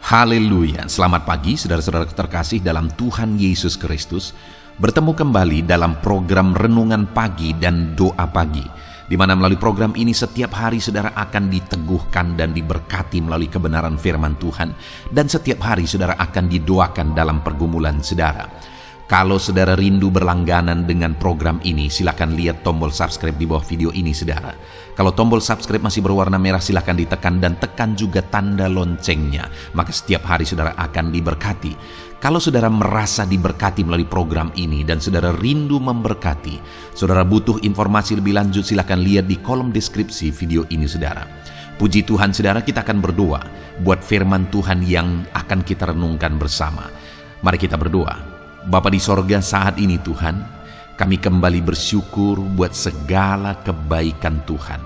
Haleluya, selamat pagi saudara-saudara terkasih dalam Tuhan Yesus Kristus. Bertemu kembali dalam program Renungan Pagi dan Doa Pagi, di mana melalui program ini setiap hari saudara akan diteguhkan dan diberkati melalui kebenaran firman Tuhan, dan setiap hari saudara akan didoakan dalam pergumulan saudara. Kalau saudara rindu berlangganan dengan program ini, silakan lihat tombol subscribe di bawah video ini saudara. Kalau tombol subscribe masih berwarna merah, silakan ditekan dan tekan juga tanda loncengnya. Maka setiap hari saudara akan diberkati. Kalau saudara merasa diberkati melalui program ini dan saudara rindu memberkati, saudara butuh informasi lebih lanjut, silakan lihat di kolom deskripsi video ini saudara. Puji Tuhan saudara, kita akan berdoa buat firman Tuhan yang akan kita renungkan bersama. Mari kita berdoa. Bapa di sorga, saat ini Tuhan, kami kembali bersyukur buat segala kebaikan Tuhan.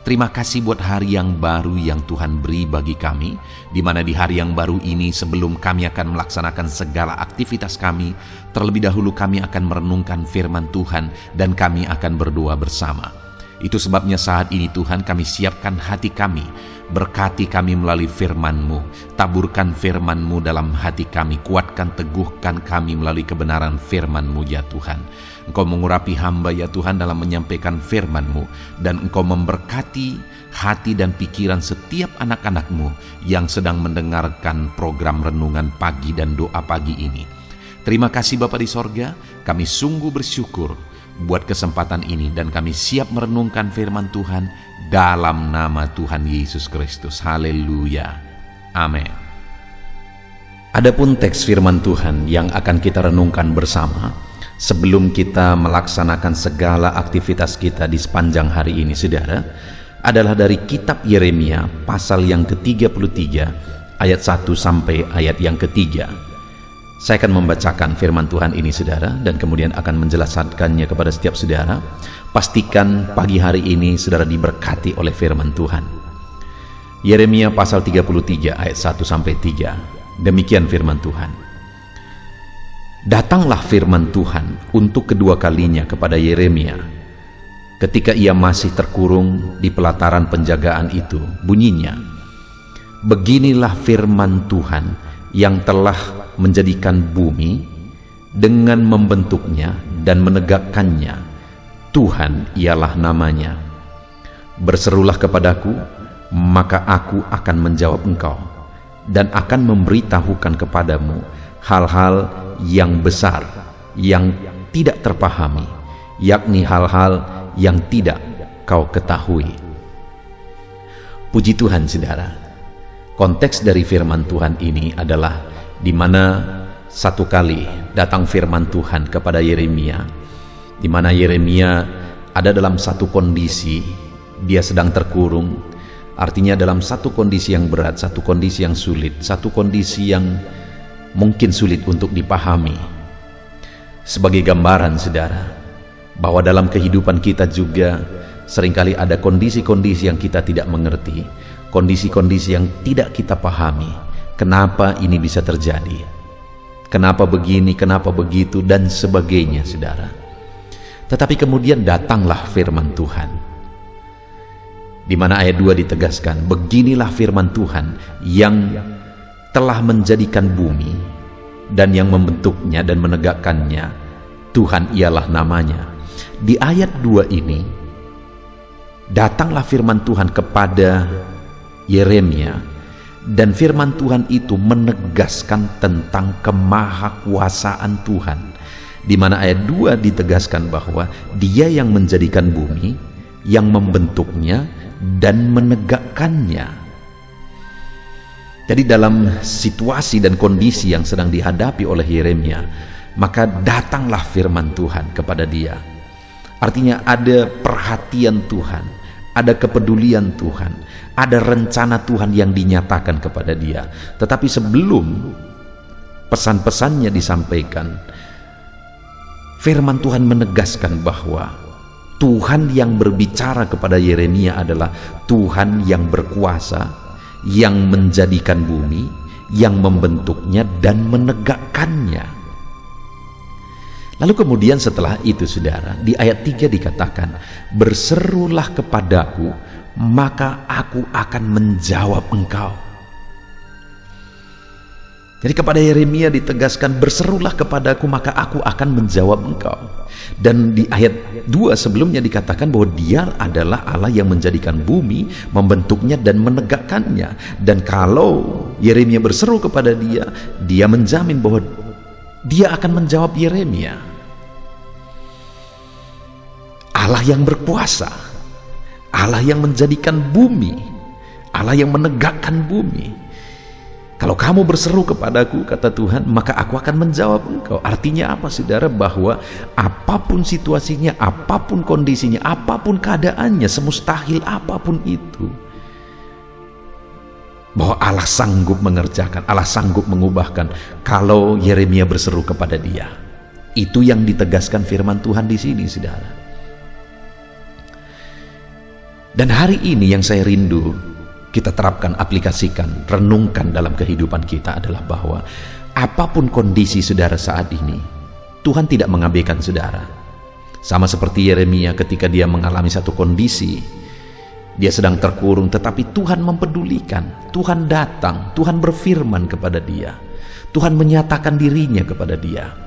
Terima kasih buat hari yang baru yang Tuhan beri bagi kami, di mana di hari yang baru ini sebelum kami akan melaksanakan segala aktivitas kami, terlebih dahulu kami akan merenungkan firman Tuhan dan kami akan berdoa bersama. Itu sebabnya saat ini Tuhan kami siapkan hati kami, berkati kami melalui firman-Mu, taburkan firman-Mu dalam hati kami, kuatkan teguhkan kami melalui kebenaran firman-Mu ya Tuhan. Engkau mengurapi hamba ya Tuhan dalam menyampaikan firman-Mu, dan Engkau memberkati hati dan pikiran setiap anak-anak-Mu yang sedang mendengarkan program Renungan Pagi dan Doa Pagi ini. Terima kasih Bapa di sorga, kami sungguh bersyukur buat kesempatan ini dan kami siap merenungkan firman Tuhan dalam nama Tuhan Yesus Kristus. Haleluya. Amin. Adapun teks firman Tuhan yang akan kita renungkan bersama sebelum kita melaksanakan segala aktivitas kita di sepanjang hari ini saudara, adalah dari kitab Yeremia pasal yang ke-33 ayat 1 sampai ayat yang ketiga. Saya akan membacakan firman Tuhan ini saudara, dan kemudian akan menjelaskannya kepada setiap saudara. Pastikan pagi hari ini saudara diberkati oleh firman Tuhan. Yeremia pasal 33 ayat 1 sampai 3. Demikian firman Tuhan. Datanglah firman Tuhan untuk kedua kalinya kepada Yeremia ketika ia masih terkurung di pelataran penjagaan itu. Bunyinya, beginilah firman Tuhan yang telah menjadikan bumi dengan membentuknya dan menegakkannya. Tuhan ialah namanya. Berserulah kepadaku, maka aku akan menjawab engkau dan akan memberitahukan kepadamu hal-hal yang besar yang tidak terpahami, yakni hal-hal yang tidak kau ketahui. Puji Tuhan saudara. Konteks dari firman Tuhan ini adalah di mana satu kali datang firman Tuhan kepada Yeremia, di mana Yeremia ada dalam satu kondisi, dia sedang terkurung, artinya dalam satu kondisi yang berat, satu kondisi yang sulit, satu kondisi yang mungkin sulit untuk dipahami. Sebagai gambaran saudara, bahwa dalam kehidupan kita juga seringkali ada kondisi-kondisi yang kita tidak mengerti, kondisi-kondisi yang tidak kita pahami. Kenapa ini bisa terjadi? Kenapa begini, kenapa begitu, dan sebagainya saudara. Tetapi kemudian datanglah firman Tuhan, di mana ayat 2 ditegaskan, beginilah firman Tuhan yang telah menjadikan bumi dan yang membentuknya dan menegakkannya. Tuhan ialah namanya. Di ayat 2 ini, datanglah firman Tuhan kepada Yeremia, dan firman Tuhan itu menegaskan tentang kemahakuasaan Tuhan, di mana ayat 2 ditegaskan bahwa Dia yang menjadikan bumi, yang membentuknya dan menegakkannya. Jadi dalam situasi dan kondisi yang sedang dihadapi oleh Yeremia, maka datanglah firman Tuhan kepada dia. Artinya ada perhatian Tuhan, ada kepedulian Tuhan, ada rencana Tuhan yang dinyatakan kepada dia. Tetapi sebelum pesan-pesannya disampaikan, firman Tuhan menegaskan bahwa Tuhan yang berbicara kepada Yeremia adalah Tuhan yang berkuasa, yang menjadikan bumi, yang membentuknya dan menegakkannya. Lalu kemudian setelah itu saudara, di ayat 3 dikatakan, berserulah kepadaku, maka aku akan menjawab engkau. Jadi kepada Yeremia ditegaskan, berserulah kepadaku maka aku akan menjawab engkau. Dan di ayat 2 sebelumnya dikatakan bahwa dia adalah Allah yang menjadikan bumi, membentuknya dan menegakkannya. Dan kalau Yeremia berseru kepada dia, dia menjamin bahwa dia akan menjawab Yeremia. Allah yang berkuasa, Allah yang menjadikan bumi, Allah yang menegakkan bumi. Kalau kamu berseru kepadaku, kata Tuhan, maka aku akan menjawab engkau. Artinya apa, saudara? Bahwa apapun situasinya, apapun kondisinya, apapun keadaannya, semustahil apapun itu, bahwa Allah sanggup mengerjakan, Allah sanggup mengubahkan kalau Yeremia berseru kepada dia. Itu yang ditegaskan firman Tuhan di sini, saudara. Dan hari ini yang saya rindu kita terapkan, aplikasikan, renungkan dalam kehidupan kita adalah bahwa apapun kondisi saudara saat ini, Tuhan tidak mengabaikan saudara. Sama seperti Yeremia ketika dia mengalami satu kondisi, dia sedang terkurung, tetapi Tuhan mempedulikan. Tuhan datang, Tuhan berfirman kepada dia, Tuhan menyatakan dirinya kepada dia.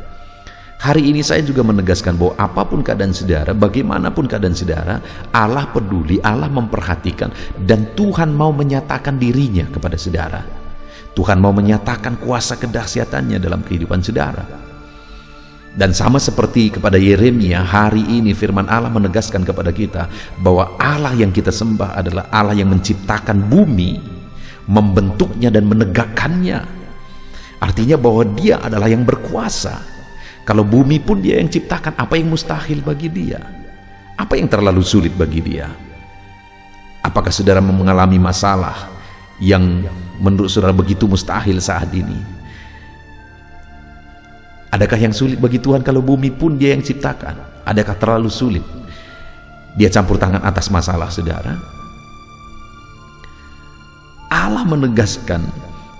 Hari ini saya juga menegaskan bahwa apapun keadaan saudara, bagaimanapun keadaan saudara, Allah peduli, Allah memperhatikan, dan Tuhan mau menyatakan dirinya kepada saudara. Tuhan mau menyatakan kuasa kedahsyatannya dalam kehidupan saudara. Dan sama seperti kepada Yeremia, hari ini firman Allah menegaskan kepada kita bahwa Allah yang kita sembah adalah Allah yang menciptakan bumi, membentuknya dan menegakkannya. Artinya bahwa dia adalah yang berkuasa. Kalau bumi pun dia yang ciptakan, apa yang mustahil bagi dia? Apa yang terlalu sulit bagi dia? Apakah saudara mengalami masalah yang menurut saudara begitu mustahil saat ini? Adakah yang sulit bagi Tuhan kalau bumi pun dia yang ciptakan? Adakah terlalu sulit dia campur tangan atas masalah saudara? Allah menegaskan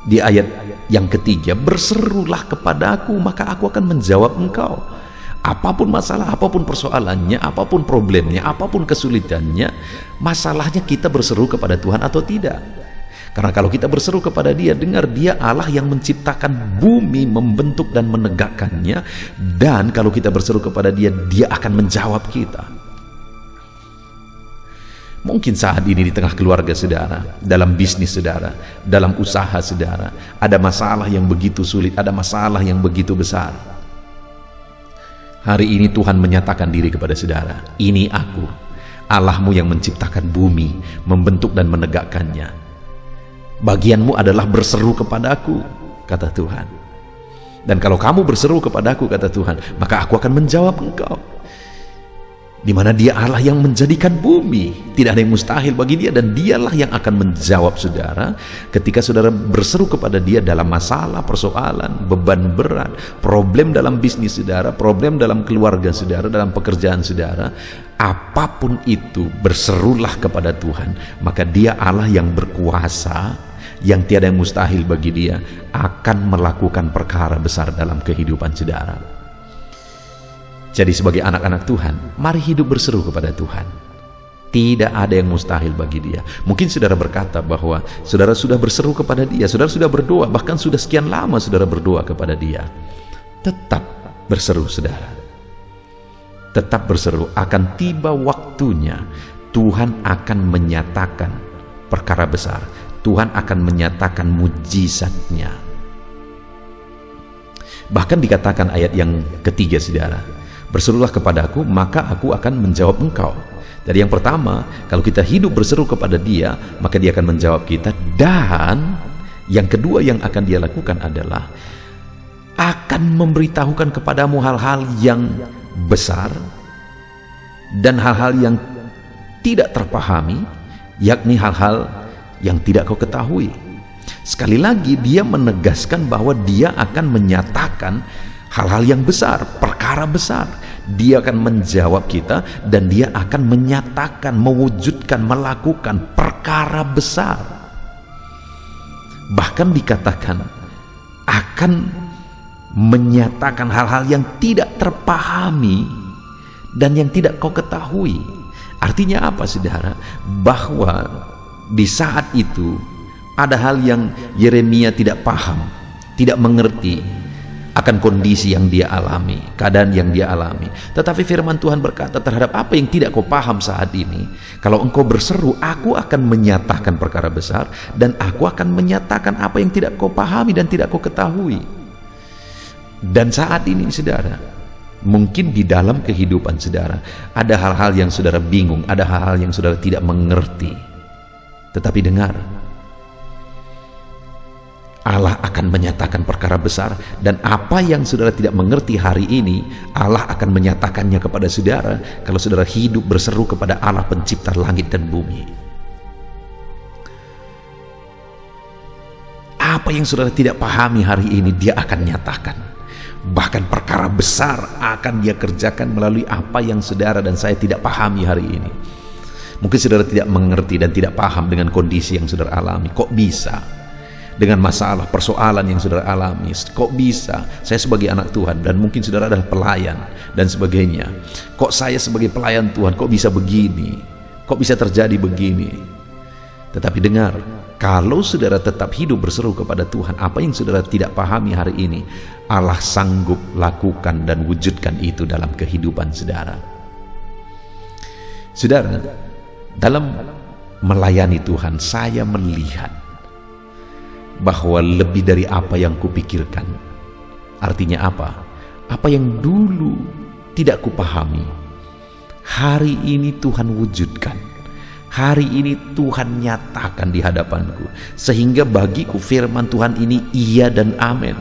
di ayat yang ketiga, berserulah kepadaku maka aku akan menjawab engkau. Apapun masalah, apapun persoalannya, apapun problemnya, apapun kesulitannya, masalahnya kita berseru kepada Tuhan atau tidak. Karena kalau kita berseru kepada dia, dengar, dia Allah yang menciptakan bumi, membentuk dan menegakkannya. Dan kalau kita berseru kepada dia, dia akan menjawab kita. Mungkin saat ini di tengah keluarga saudara, dalam bisnis saudara, dalam usaha saudara, ada masalah yang begitu sulit, ada masalah yang begitu besar. Hari ini Tuhan menyatakan diri kepada saudara, ini aku, Allahmu yang menciptakan bumi, membentuk dan menegakkannya. Bagianmu adalah berseru kepadaku, kata Tuhan. Dan kalau kamu berseru kepadaku, kata Tuhan, maka aku akan menjawab engkau. Di mana dia Allah yang menjadikan bumi, tidak ada yang mustahil bagi dia, dan dialah yang akan menjawab saudara ketika saudara berseru kepada dia dalam masalah, persoalan, beban berat, problem dalam bisnis saudara, problem dalam keluarga saudara, dalam pekerjaan saudara. Apapun itu, berserulah kepada Tuhan, maka dia Allah yang berkuasa, yang tiada yang mustahil bagi dia, akan melakukan perkara besar dalam kehidupan saudara. Jadi sebagai anak-anak Tuhan, mari hidup berseru kepada Tuhan. Tidak ada yang mustahil bagi dia. Mungkin saudara berkata bahwa saudara sudah berseru kepada dia, saudara sudah berdoa, bahkan sudah sekian lama saudara berdoa kepada dia. Tetap berseru saudara. Tetap berseru, akan tiba waktunya Tuhan akan menyatakan perkara besar. Tuhan akan menyatakan mujizatnya. Bahkan dikatakan ayat yang ketiga saudara, berserulah kepadaku maka aku akan menjawab engkau. Jadi yang pertama, kalau kita hidup berseru kepada dia, maka dia akan menjawab kita. Dan yang kedua yang akan dia lakukan adalah akan memberitahukan kepadamu hal-hal yang besar dan hal-hal yang tidak terpahami, yakni hal-hal yang tidak kau ketahui. Sekali lagi dia menegaskan bahwa dia akan menyatakan hal-hal yang besar, perkara besar. Dia akan menjawab kita dan dia akan menyatakan, mewujudkan, melakukan perkara besar. Bahkan dikatakan akan menyatakan hal-hal yang tidak terpahami dan yang tidak kau ketahui. Artinya apa saudara? Bahwa di saat itu ada hal yang Yeremia tidak paham, tidak mengerti akan kondisi yang dia alami, keadaan yang dia alami. Tetapi firman Tuhan berkata, terhadap apa yang tidak kau paham saat ini, kalau engkau berseru, aku akan menyatakan perkara besar, dan aku akan menyatakan apa yang tidak kau pahami dan tidak kau ketahui. Dan saat ini saudara, mungkin di dalam kehidupan saudara ada hal-hal yang saudara bingung, ada hal-hal yang saudara tidak mengerti. Tetapi dengar, Allah akan menyatakan perkara besar, dan apa yang saudara tidak mengerti hari ini, Allah akan menyatakannya kepada saudara kalau saudara hidup berseru kepada Allah pencipta langit dan bumi. Apa yang saudara tidak pahami hari ini, dia akan nyatakan. Bahkan perkara besar akan dia kerjakan melalui apa yang saudara dan saya tidak pahami hari ini. Mungkin saudara tidak mengerti dan tidak paham dengan kondisi yang saudara alami. Kok bisa? Dengan masalah, persoalan yang saudara alami, kok bisa saya sebagai anak Tuhan, dan mungkin saudara adalah pelayan dan sebagainya, kok saya sebagai pelayan Tuhan, kok bisa begini, kok bisa terjadi begini. Tetapi dengar, kalau saudara tetap hidup berseru kepada Tuhan, apa yang saudara tidak pahami hari ini, Allah sanggup lakukan dan wujudkan itu dalam kehidupan saudara. Saudara, dalam melayani Tuhan, saya melihat bahwa lebih dari apa yang kupikirkan. Artinya apa? Apa yang dulu tidak kupahami, hari ini Tuhan wujudkan. Hari ini Tuhan nyatakan di hadapanku, sehingga bagiku firman Tuhan ini iya dan amin.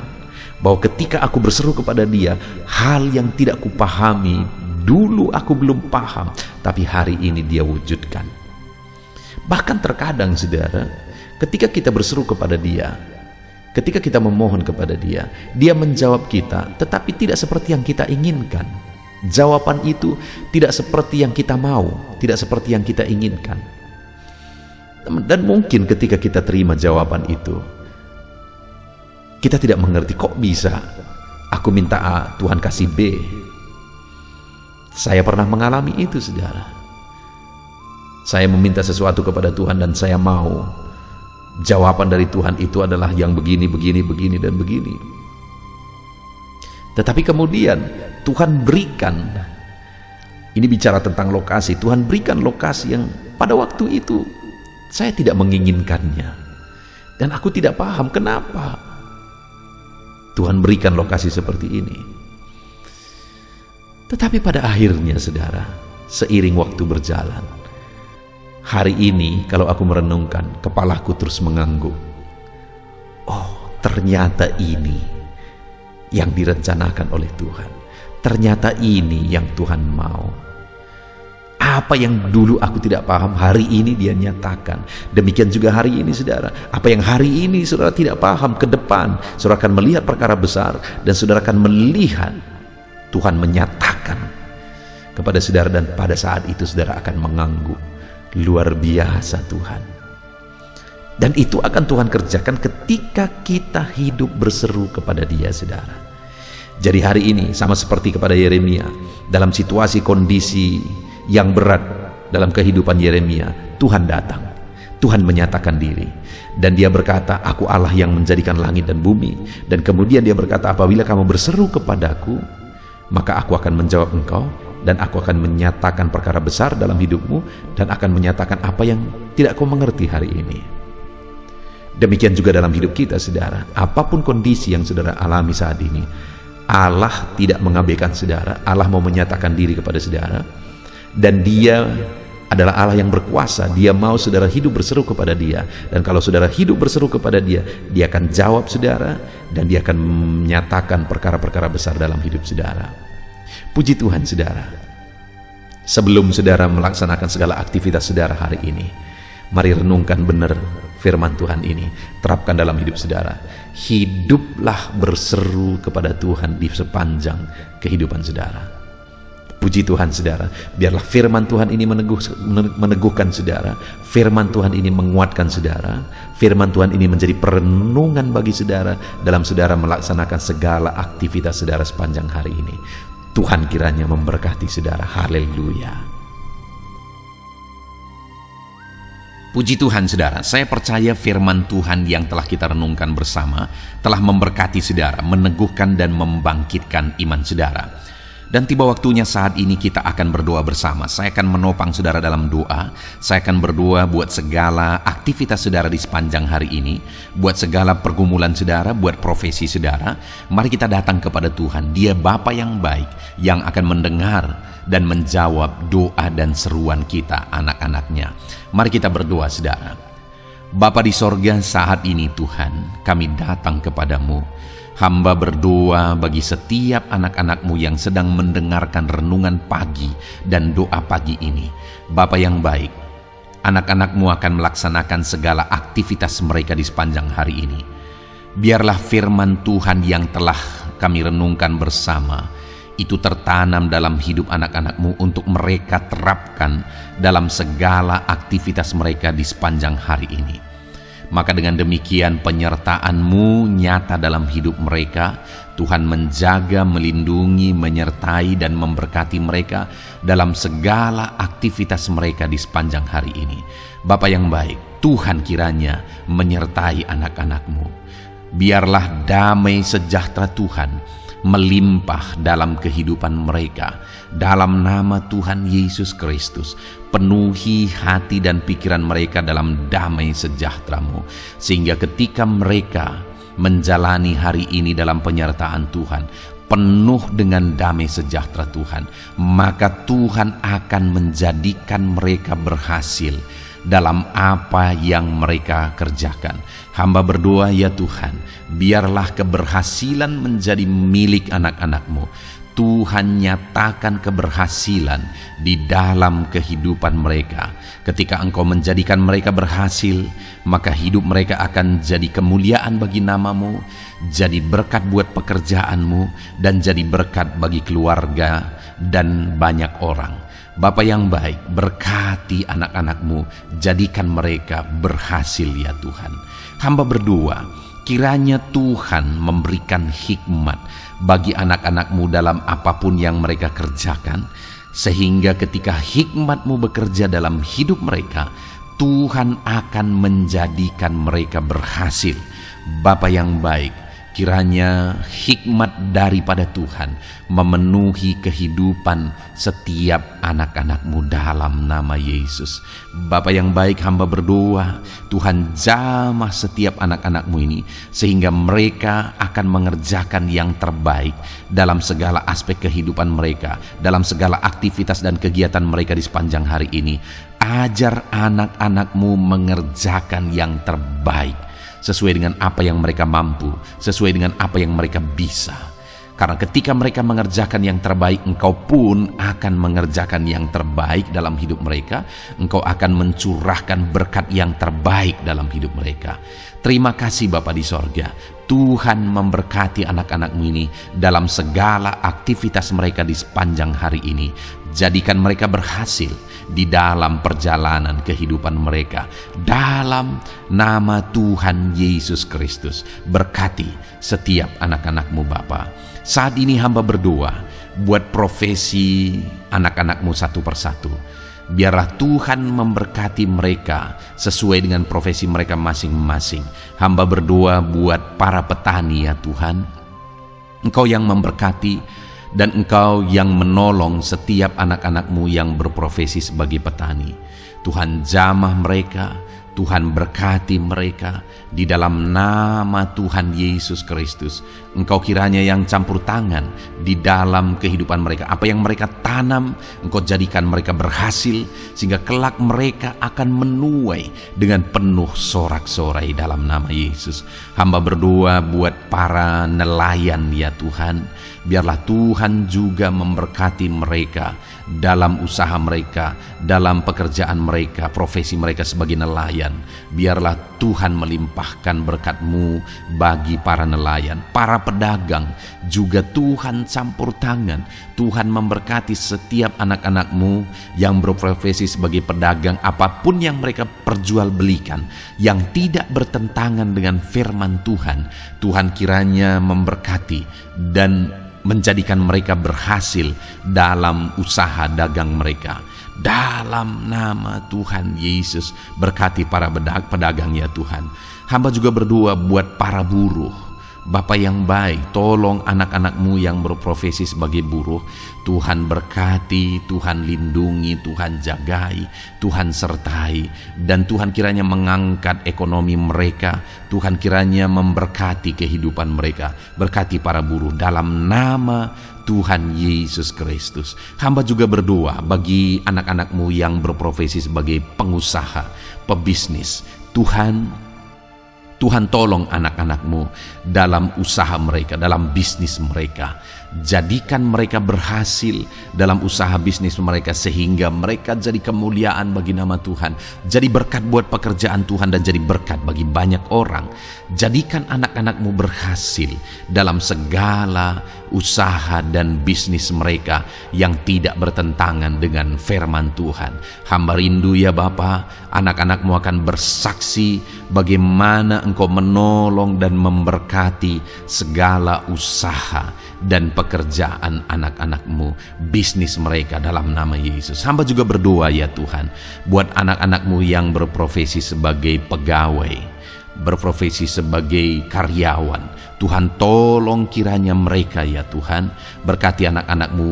Bahwa ketika aku berseru kepada Dia, hal yang tidak kupahami, dulu aku belum paham, tapi hari ini Dia wujudkan. Bahkan terkadang saudara, ketika kita berseru kepada Dia, ketika kita memohon kepada Dia, Dia menjawab kita, tetapi tidak seperti yang kita inginkan. Jawaban itu tidak seperti yang kita mau, tidak seperti yang kita inginkan. Dan mungkin ketika kita terima jawaban itu, kita tidak mengerti, kok bisa aku minta A, Tuhan kasih B. Saya pernah mengalami itu saudara. Saya meminta sesuatu kepada Tuhan dan saya mau jawaban dari Tuhan itu adalah yang begini, begini, begini, dan begini. Tetapi kemudian Tuhan berikan, ini bicara tentang lokasi, Tuhan berikan lokasi yang pada waktu itu saya tidak menginginkannya, dan aku tidak paham kenapa Tuhan berikan lokasi seperti ini. Tetapi pada akhirnya saudara, seiring waktu berjalan, hari ini kalau aku merenungkan, kepalaku terus mengangguk. Oh, ternyata ini yang direncanakan oleh Tuhan. Ternyata ini yang Tuhan mau. Apa yang dulu aku tidak paham, hari ini Dia nyatakan. Demikian juga hari ini saudara. Apa yang hari ini saudara tidak paham, ke depan saudara akan melihat perkara besar, dan saudara akan melihat Tuhan menyatakan kepada saudara, dan pada saat itu saudara akan mengangguk. Luar biasa Tuhan. Dan itu akan Tuhan kerjakan ketika kita hidup berseru kepada Dia saudara. Jadi hari ini sama seperti kepada Yeremia, dalam situasi kondisi yang berat dalam kehidupan Yeremia, Tuhan datang, Tuhan menyatakan diri, dan Dia berkata, aku Allah yang menjadikan langit dan bumi. Dan kemudian Dia berkata, apabila kamu berseru kepadaku, maka aku akan menjawab engkau, dan aku akan menyatakan perkara besar dalam hidupmu, dan akan menyatakan apa yang tidak kau mengerti hari ini. Demikian juga dalam hidup kita saudara, apapun kondisi yang saudara alami saat ini, Allah tidak mengabaikan saudara. Allah mau menyatakan diri kepada saudara, dan Dia adalah Allah yang berkuasa. Dia mau saudara hidup berseru kepada Dia, dan kalau saudara hidup berseru kepada Dia, Dia akan jawab saudara, dan Dia akan menyatakan perkara-perkara besar dalam hidup saudara. Puji Tuhan saudara. Sebelum saudara melaksanakan segala aktivitas saudara hari ini, mari renungkan benar firman Tuhan ini, terapkan dalam hidup saudara. Hiduplah berseru kepada Tuhan di sepanjang kehidupan saudara. Puji Tuhan saudara, biarlah firman Tuhan ini meneguhkan saudara, firman Tuhan ini menguatkan saudara, firman Tuhan ini menjadi perenungan bagi saudara dalam saudara melaksanakan segala aktivitas saudara sepanjang hari ini. Tuhan kiranya memberkati saudara. Haleluya. Puji Tuhan saudara, saya percaya firman Tuhan yang telah kita renungkan bersama telah memberkati saudara, meneguhkan dan membangkitkan iman saudara. Dan tiba waktunya saat ini kita akan berdoa bersama. Saya akan menopang saudara dalam doa. Saya akan berdoa buat segala aktivitas saudara di sepanjang hari ini, buat segala pergumulan saudara, buat profesi saudara. Mari kita datang kepada Tuhan. Dia Bapa yang baik, yang akan mendengar dan menjawab doa dan seruan kita, anak-anaknya. Mari kita berdoa saudara. Bapa di sorga, saat ini Tuhan, kami datang kepadamu. Hamba berdoa bagi setiap anak-anak-Mu yang sedang mendengarkan renungan pagi dan doa pagi ini. Bapa yang baik, anak-anak-Mu akan melaksanakan segala aktivitas mereka di sepanjang hari ini. Biarlah firman Tuhan yang telah kami renungkan bersama itu tertanam dalam hidup anak-anak-Mu untuk mereka terapkan dalam segala aktivitas mereka di sepanjang hari ini. Maka dengan demikian penyertaan-Mu nyata dalam hidup mereka. Tuhan menjaga, melindungi, menyertai dan memberkati mereka dalam segala aktivitas mereka di sepanjang hari ini. Bapa yang baik, Tuhan kiranya menyertai anak-anak-Mu. Biarlah damai sejahtera Tuhan melimpah dalam kehidupan mereka. Dalam nama Tuhan Yesus Kristus, penuhi hati dan pikiran mereka dalam damai sejahtera-Mu, sehingga ketika mereka menjalani hari ini dalam penyertaan Tuhan, penuh dengan damai sejahtera Tuhan, maka Tuhan akan menjadikan mereka berhasil dalam apa yang mereka kerjakan. Hamba berdoa ya Tuhan, biarlah keberhasilan menjadi milik anak-anak-Mu. Tuhan nyatakan keberhasilan di dalam kehidupan mereka. Ketika Engkau menjadikan mereka berhasil, maka hidup mereka akan jadi kemuliaan bagi nama-Mu, jadi berkat buat pekerjaan-Mu, dan jadi berkat bagi keluarga dan banyak orang. Bapa yang baik, berkati anak-anak-Mu, jadikan mereka berhasil ya Tuhan. Hamba berdoa, kiranya Tuhan memberikan hikmat bagi anak-anak-Mu dalam apapun yang mereka kerjakan, sehingga ketika hikmat-Mu bekerja dalam hidup mereka, Tuhan akan menjadikan mereka berhasil. Bapa yang baik, kiranya hikmat daripada Tuhan memenuhi kehidupan setiap anak-anak-Mu dalam nama Yesus. Bapa yang baik, hamba berdoa, Tuhan jamah setiap anak-anak-Mu ini, sehingga mereka akan mengerjakan yang terbaik dalam segala aspek kehidupan mereka, dalam segala aktivitas dan kegiatan mereka di sepanjang hari ini. Ajar anak-anak-Mu mengerjakan yang terbaik, sesuai dengan apa yang mereka mampu, sesuai dengan apa yang mereka bisa. Karena ketika mereka mengerjakan yang terbaik, Engkau pun akan mengerjakan yang terbaik dalam hidup mereka. Engkau akan mencurahkan berkat yang terbaik dalam hidup mereka. Terima kasih Bapa di sorga. Tuhan memberkati anak-anak-Mu ini dalam segala aktivitas mereka di sepanjang hari ini. Jadikan mereka berhasil di dalam perjalanan kehidupan mereka. Dalam nama Tuhan Yesus Kristus, berkati setiap anak-anak-Mu Bapa. Saat ini hamba berdoa buat profesi anak-anak-Mu satu persatu. Biarlah Tuhan memberkati mereka sesuai dengan profesi mereka masing-masing. Hamba berdoa buat para petani ya Tuhan. Engkau yang memberkati dan Engkau yang menolong setiap anak-anak-Mu yang berprofesi sebagai petani. Tuhan jamah mereka, Tuhan berkati mereka di dalam nama Tuhan Yesus Kristus. Engkau kiranya yang campur tangan di dalam kehidupan mereka. Apa yang mereka tanam, Engkau jadikan mereka berhasil, sehingga kelak mereka akan menuai dengan penuh sorak-sorai dalam nama Yesus. Hamba berdoa buat para nelayan ya Tuhan. Biarlah Tuhan juga memberkati mereka dalam usaha mereka, dalam pekerjaan mereka, profesi mereka sebagai nelayan. Biarlah Tuhan melimpahkan berkat-Mu bagi para nelayan, para pedagang juga Tuhan campur tangan. Tuhan memberkati setiap anak-anak-Mu yang berprofesi sebagai pedagang, apapun yang mereka perjualbelikan yang tidak bertentangan dengan firman Tuhan. Tuhan kiranya memberkati dan menjadikan mereka berhasil dalam usaha dagang mereka. dalam nama Tuhan Yesus. Berkati para pedagang ya Tuhan. Hamba juga berdoa buat para buruh. Bapa yang baik, tolong anak-anak-Mu yang berprofesi sebagai buruh. Tuhan berkati, Tuhan lindungi, Tuhan jagai, Tuhan sertai. Dan Tuhan kiranya mengangkat ekonomi mereka. Tuhan kiranya memberkati kehidupan mereka. Berkati para buruh dalam nama Tuhan Yesus Kristus. Hamba juga berdoa bagi anak-anak-Mu yang berprofesi sebagai pengusaha, pebisnis. Tuhan tolong anak-anak-Mu dalam usaha mereka, dalam bisnis mereka. Jadikan mereka berhasil dalam usaha bisnis mereka sehingga mereka jadi kemuliaan bagi nama Tuhan. Jadi berkat buat pekerjaan Tuhan dan jadi berkat bagi banyak orang. Jadikan anak-anak-Mu berhasil dalam segala usaha dan bisnis mereka yang tidak bertentangan dengan firman Tuhan. Hamba rindu ya Bapa, anak-anak-Mu akan bersaksi bagaimana Engkau menolong dan memberkati segala usaha dan pekerjaan anak-anak-Mu, bisnis mereka dalam nama Yesus. Hamba juga berdoa ya Tuhan, buat anak-anak-Mu yang berprofesi sebagai pegawai, berprofesi sebagai karyawan. Tuhan tolong kiranya mereka ya Tuhan, berkati anak-anak-Mu,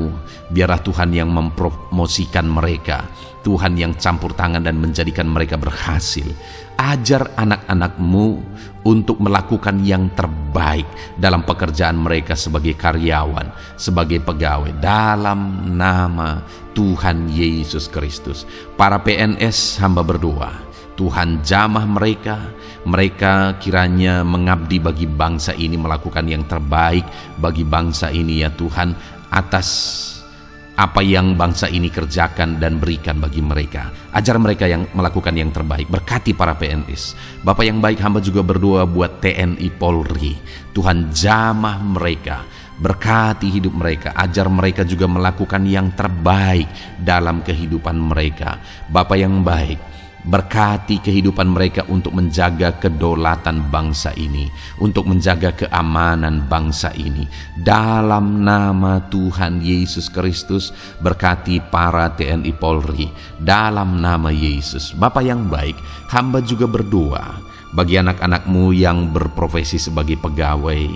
biarlah Tuhan yang mempromosikan mereka, Tuhan yang campur tangan dan menjadikan mereka berhasil. Ajar anak-anak-Mu untuk melakukan yang terbaik dalam pekerjaan mereka sebagai karyawan, sebagai pegawai, dalam nama Tuhan Yesus Kristus. Para PNS hamba berdoa, Tuhan jamah mereka kiranya mengabdi bagi bangsa ini, melakukan yang terbaik bagi bangsa ini ya Tuhan, atas apa yang bangsa ini kerjakan dan berikan bagi mereka. Ajar mereka yang melakukan yang terbaik. Berkati para PNS. Bapak yang baik, hamba juga berdoa buat TNI Polri. Tuhan jamah mereka, berkati hidup mereka, ajar mereka juga melakukan yang terbaik dalam kehidupan mereka. Bapak yang baik, berkati kehidupan mereka untuk menjaga kedaulatan bangsa ini, untuk menjaga keamanan bangsa ini. Dalam nama Tuhan Yesus Kristus, berkati para TNI Polri dalam nama Yesus. Bapa yang baik, hamba juga berdoa bagi anak-anak-Mu yang berprofesi sebagai pegawai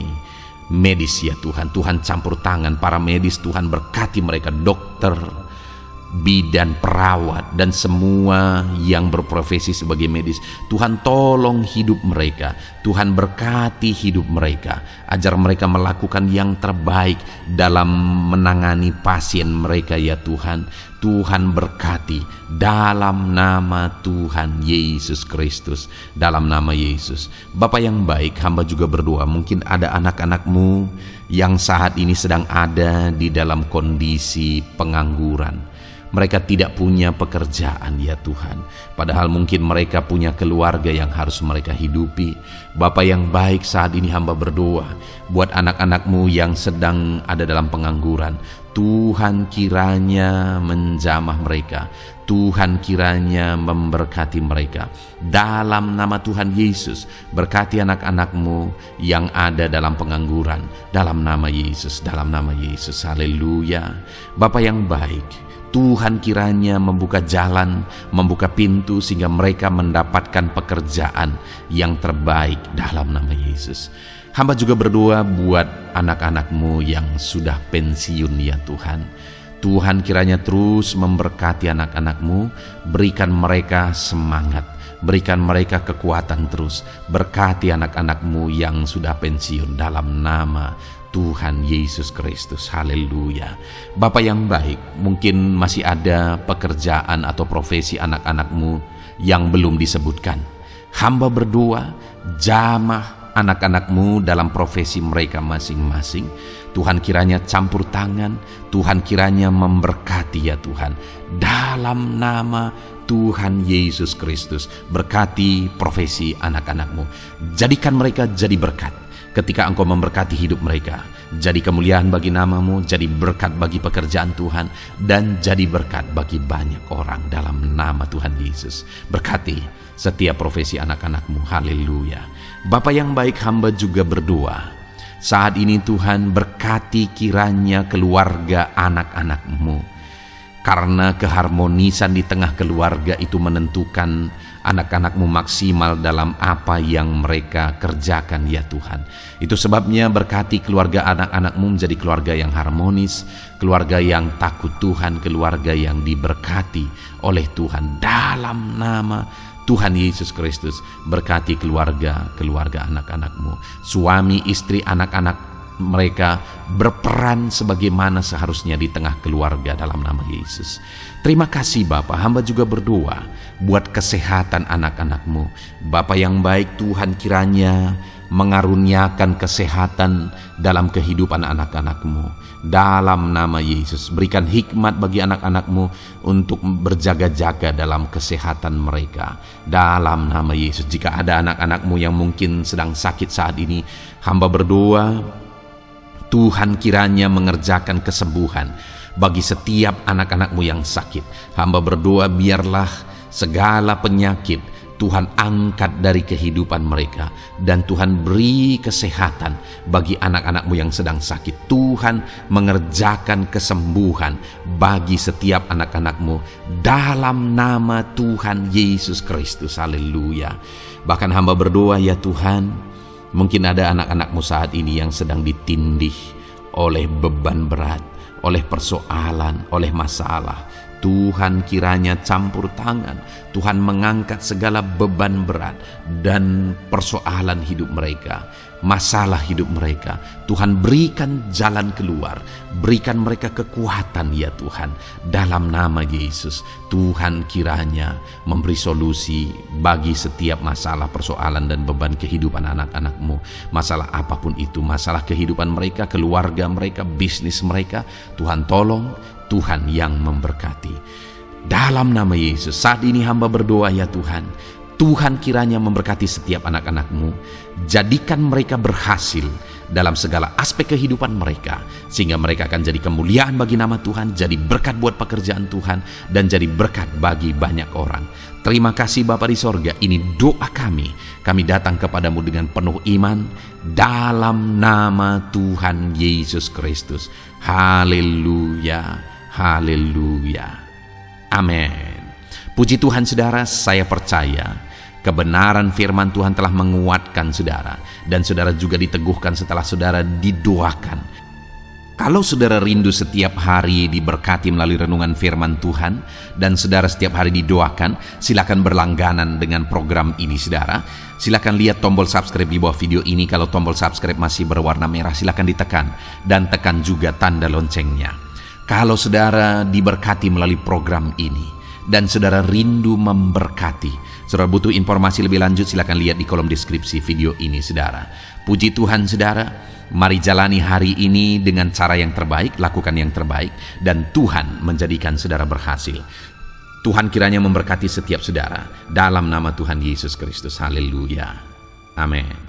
medis ya Tuhan. Tuhan campur tangan para medis, Tuhan berkati mereka, dokter, bidan, perawat, dan semua yang berprofesi sebagai medis. Tuhan tolong hidup mereka, Tuhan berkati hidup mereka, ajar mereka melakukan yang terbaik dalam menangani pasien mereka ya Tuhan. Tuhan berkati dalam nama Tuhan Yesus Kristus, dalam nama Yesus. Bapa yang baik, hamba juga berdoa, mungkin ada anak-anak-Mu yang saat ini sedang ada di dalam kondisi pengangguran. Mereka tidak punya pekerjaan ya Tuhan, padahal mungkin mereka punya keluarga yang harus mereka hidupi. Bapa yang baik, saat ini hamba berdoa buat anak-anak-Mu yang sedang ada dalam pengangguran. Tuhan kiranya menjamah mereka, Tuhan kiranya memberkati mereka. Dalam nama Tuhan Yesus, berkati anak-anak-Mu yang ada dalam pengangguran, dalam nama Yesus, dalam nama Yesus. Haleluya. Bapa yang baik, Tuhan kiranya membuka jalan, membuka pintu sehingga mereka mendapatkan pekerjaan yang terbaik dalam nama Yesus. Hamba juga berdoa buat anak-anak-Mu yang sudah pensiun ya Tuhan. Tuhan kiranya terus memberkati anak-anak-Mu, berikan mereka semangat, berikan mereka kekuatan terus. Berkati anak-anak-Mu yang sudah pensiun dalam nama Tuhan Yesus Kristus. Haleluya. Bapa yang baik, mungkin masih ada pekerjaan atau profesi anak-anak-Mu yang belum disebutkan. Hamba berdoa, jamah anak-anak-Mu dalam profesi mereka masing-masing. Tuhan kiranya campur tangan, Tuhan kiranya memberkati ya Tuhan. Dalam nama Tuhan Yesus Kristus, berkati profesi anak-anak-Mu. Jadikan mereka jadi berkat. Ketika Engkau memberkati hidup mereka, jadi kemuliaan bagi nama-Mu, jadi berkat bagi pekerjaan Tuhan, dan jadi berkat bagi banyak orang dalam nama Tuhan Yesus. Berkati setiap profesi anak-anak-Mu. Haleluya. Bapa yang baik, hamba juga berdoa saat ini Tuhan berkati kiranya keluarga anak-anak-Mu. Karena keharmonisan di tengah keluarga itu menentukan anak-anak-Mu maksimal dalam apa yang mereka kerjakan ya Tuhan. Itu sebabnya berkati keluarga anak-anak-Mu menjadi keluarga yang harmonis, keluarga yang takut Tuhan, keluarga yang diberkati oleh Tuhan. Dalam nama Tuhan Yesus Kristus, berkati keluarga anak-anak-Mu, suami, istri, anak-anak mereka berperan sebagaimana seharusnya di tengah keluarga dalam nama Yesus. Terima kasih Bapa, hamba juga berdoa buat kesehatan anak-anak-Mu. Bapa yang baik, Tuhan kiranya mengaruniakan kesehatan dalam kehidupan anak-anak-Mu. Dalam nama Yesus, berikan hikmat bagi anak-anak-Mu untuk berjaga-jaga dalam kesehatan mereka. Dalam nama Yesus, jika ada anak-anak-Mu yang mungkin sedang sakit saat ini, hamba berdoa Tuhan kiranya mengerjakan kesembuhan bagi setiap anak-anak-Mu yang sakit. Hamba berdoa biarlah segala penyakit Tuhan angkat dari kehidupan mereka, dan Tuhan beri kesehatan bagi anak-anak-Mu yang sedang sakit. Tuhan mengerjakan kesembuhan bagi setiap anak-anak-Mu dalam nama Tuhan Yesus Kristus. Haleluya. Bahkan hamba berdoa ya Tuhan, mungkin ada anak-anak-Mu saat ini yang sedang ditindih oleh beban berat, oleh persoalan, oleh masalah. Tuhan kiranya campur tangan, Tuhan mengangkat segala beban berat dan persoalan hidup mereka, masalah hidup mereka. Tuhan berikan jalan keluar, berikan mereka kekuatan ya Tuhan. Dalam nama Yesus, Tuhan kiranya memberi solusi bagi setiap masalah, persoalan dan beban kehidupan anak-anak-Mu. Masalah apapun itu, masalah kehidupan mereka, keluarga mereka, bisnis mereka, Tuhan tolong, Tuhan yang memberkati. Dalam nama Yesus, saat ini hamba berdoa ya Tuhan, Tuhan kiranya memberkati setiap anak-anak-Mu, jadikan mereka berhasil dalam segala aspek kehidupan mereka, sehingga mereka akan jadi kemuliaan bagi nama Tuhan, jadi berkat buat pekerjaan Tuhan, dan jadi berkat bagi banyak orang. Terima kasih Bapa di sorga, ini doa kami datang kepadamu dengan penuh iman, dalam nama Tuhan Yesus Kristus. Haleluya, haleluya, amin. Puji Tuhan saudara, saya percaya kebenaran firman Tuhan telah menguatkan saudara, dan saudara juga diteguhkan setelah saudara didoakan. Kalau saudara rindu setiap hari diberkati melalui renungan firman Tuhan, dan saudara setiap hari didoakan, silakan berlangganan dengan program ini saudara. Silakan lihat tombol subscribe di bawah video ini. Kalau tombol subscribe masih berwarna merah, silakan ditekan, dan tekan juga tanda loncengnya. Kalau saudara diberkati melalui program ini, dan saudara rindu memberkati, saudara butuh informasi lebih lanjut, silakan lihat di kolom deskripsi video ini saudara. Puji Tuhan saudara, mari jalani hari ini dengan cara yang terbaik, lakukan yang terbaik, dan Tuhan menjadikan saudara berhasil. Tuhan kiranya memberkati setiap saudara dalam nama Tuhan Yesus Kristus. Haleluya, amin.